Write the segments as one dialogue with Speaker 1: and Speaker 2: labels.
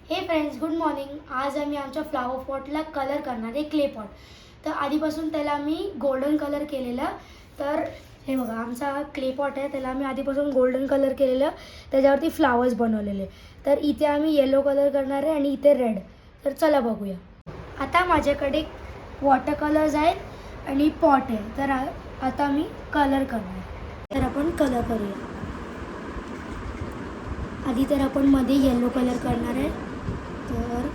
Speaker 1: हे friends, good morning. आज आम्ही आमच्या फ्लावर पॉटला कलर करणार आहे, क्ले पॉट. तर आधीपासून त्याला आम्ही गोल्डन कलर केलेला. तर हे बघा, आमचा क्ले पॉट आहे, त्याला आम्ही आधीपासून गोल्डन कलर केलेलं, त्याच्यावरती फ्लावर्स बनवलेले. तर इथे आम्ही येलो कलर करणार आहे आणि इथे रेड. तर चला बघूया. आता माझ्याकडे वॉटर कलर्स आहेत आणि पॉट आहे. तर आता मी कलर करणार. तर आपण कलर करूया. आधी तर आपण मध्ये येलो कलर करणार आहे. तर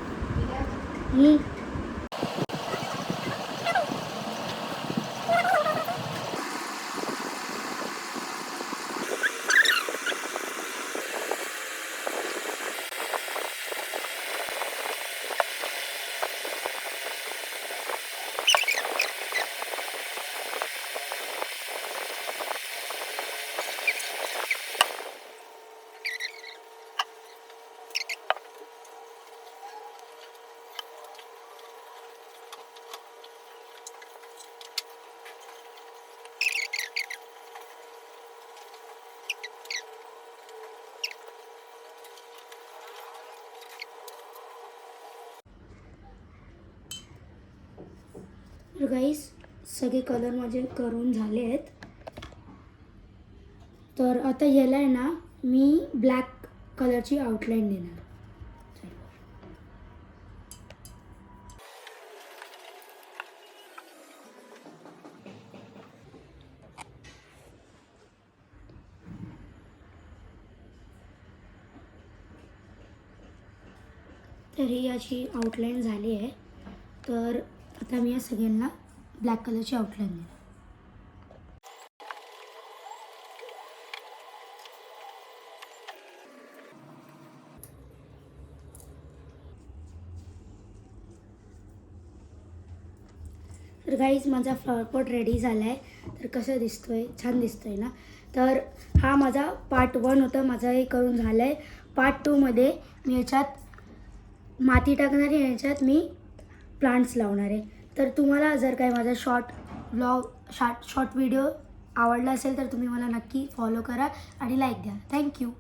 Speaker 1: गाईस, सगळे कलर माझे करून झाले आहेत. तर आता याला आहे ना, मी ब्लॅक कलरची आउटलाईन देणार. तर ही याची आउटलाईन झाली आहे. तर आता मी या सगळ्यांना ब्लॅक कलरची आउटलाईन देणार. तर गाईज, माझा फ्लॉवर पॉट रेडी झाला आहे. तर कसं दिसतोय? छान दिसतोय ना? तर हा माझा पार्ट 1 होता. माझा हे करून झालं आहे. पार्ट 2मध्ये मी याच्यात माती टाकणार आहे, याच्यात मी प्लांट्स लावणार आहे. तर तुम्हाला जर काय माझा शॉर्ट व्हिडिओ आवडला असेल तर तुम्ही मला नक्की फॉलो करा आणि लाईक द्या. थँक्यू.